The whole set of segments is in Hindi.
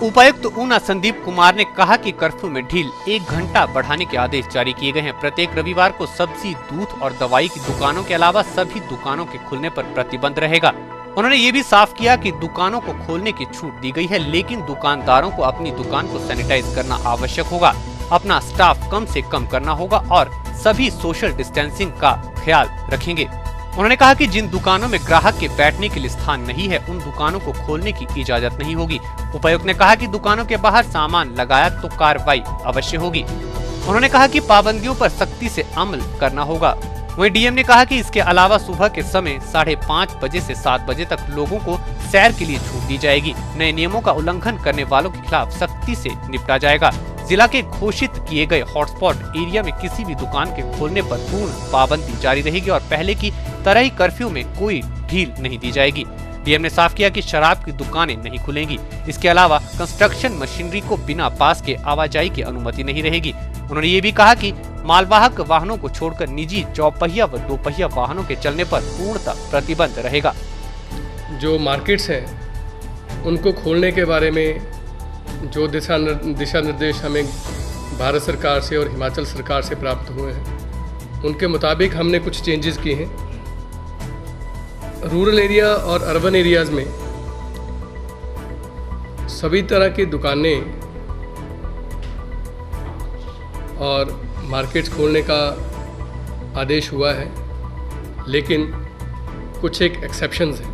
उपायुक्त ऊना संदीप कुमार ने कहा कि कर्फ्यू में ढील 1 घंटा बढ़ाने के आदेश जारी किए गए हैं। प्रत्येक रविवार को सब्जी, दूध और दवाई की दुकानों के अलावा सभी दुकानों के खुलने पर प्रतिबंध रहेगा। उन्होंने ये भी साफ किया कि दुकानों को खोलने की छूट दी गई है, लेकिन दुकानदारों को अपनी दुकान को सैनिटाइज करना आवश्यक होगा, अपना स्टाफ कम से कम करना होगा और सभी सोशल डिस्टेंसिंग का ख्याल रखेंगे। उन्होंने कहा कि जिन दुकानों में ग्राहक के बैठने के लिए स्थान नहीं है, उन दुकानों को खोलने की इजाजत नहीं होगी। उपायुक्त ने कहा कि दुकानों के बाहर सामान लगाया तो कार्रवाई अवश्य होगी। उन्होंने कहा कि पाबंदियों पर सख्ती से अमल करना होगा। वहीं डीएम ने कहा कि इसके अलावा सुबह के समय 5:30 बजे से 7 बजे तक लोगों को सैर के लिए छूट दी जाएगी। नए नियमों का उल्लंघन करने वालों के खिलाफ सख्ती से निपटा जाएगा। जिला के घोषित किए गए हॉटस्पॉट एरिया में किसी भी दुकान के खोलने पर पूर्ण पाबंदी जारी रहेगी और पहले की तरह ही कर्फ्यू में कोई ढील नहीं दी जाएगी। डीएम ने साफ किया कि शराब की दुकानें नहीं खुलेंगी। इसके अलावा कंस्ट्रक्शन मशीनरी को बिना पास के आवाजाही की अनुमति नहीं रहेगी। उन्होंने ये भी कहा कि मालवाहक वाहनों को छोड़कर निजी चौपहिया व दोपहिया वाहनों के चलने पर पूर्णतः प्रतिबंध रहेगा। जो मार्केट्स हैं उनको खोलने के बारे में जो दिशा निर्देश हमें भारत सरकार से और हिमाचल सरकार से प्राप्त हुए हैं, उनके मुताबिक हमने कुछ चेंजेस किए हैं। रूरल एरिया और अर्बन एरियाज़ में सभी तरह की दुकानें और मार्केट्स खोलने का आदेश हुआ है, लेकिन कुछ एक एक्सेप्शंस हैं।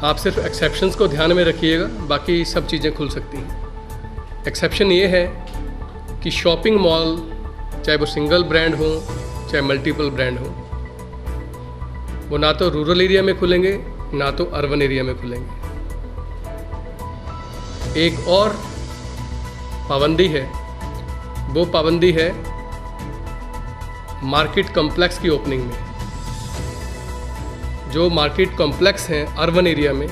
आप सिर्फ एक्सेप्शंस को ध्यान में रखिएगा, बाकी सब चीज़ें खुल सकती हैं। एक्सेप्शन ये है कि शॉपिंग मॉल, चाहे वो सिंगल ब्रांड हो चाहे मल्टीपल ब्रांड हो, वो ना तो रूरल एरिया में खुलेंगे ना तो अर्बन एरिया में खुलेंगे। एक और पाबंदी है, वो पाबंदी है मार्केट कॉम्प्लेक्स की ओपनिंग में। जो मार्केट कॉम्प्लेक्स हैं अर्बन एरिया में,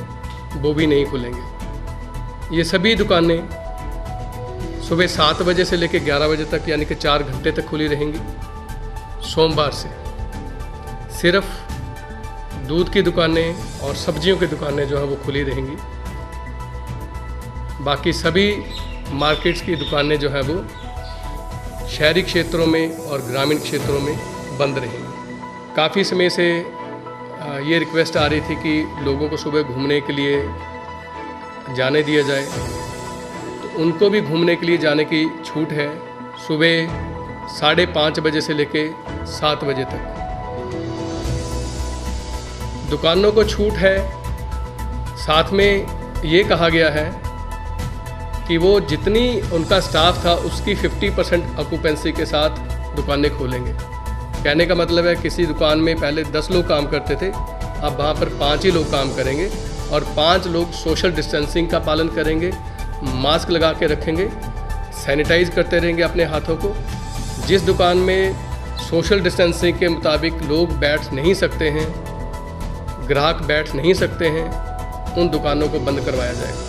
वो भी नहीं खुलेंगे। ये सभी दुकानें सुबह 7 बजे से लेकर 11 बजे तक, यानी कि 4 घंटे तक खुली रहेंगी। सोमवार से सिर्फ दूध की दुकानें और सब्जियों की दुकानें जो हैं वो खुली रहेंगी। बाकी सभी मार्केट्स की दुकानें जो हैं वो शहरी क्षेत्रों में और ग्रामीण क्षेत्रों में बंद रहेंगी। काफ़ी समय से ये रिक्वेस्ट आ रही थी कि लोगों को सुबह घूमने के लिए जाने दिया जाए, तो उनको भी घूमने के लिए जाने की छूट है सुबह 5:30 बजे से लेके 7 बजे तक। दुकानों को छूट है, साथ में ये कहा गया है कि वो जितनी उनका स्टाफ था उसकी 50% ऑक्यूपेंसी के साथ दुकानें खोलेंगे। कहने का मतलब है किसी दुकान में पहले 10 लोग काम करते थे, अब वहाँ पर 5 ही लोग काम करेंगे और 5 लोग सोशल डिस्टेंसिंग का पालन करेंगे, मास्क लगा के रखेंगे, सैनिटाइज करते रहेंगे अपने हाथों को। जिस दुकान में सोशल डिस्टेंसिंग के मुताबिक लोग बैठ नहीं सकते हैं, ग्राहक बैठ नहीं सकते हैं, उन दुकानों को बंद करवाया जाएगा।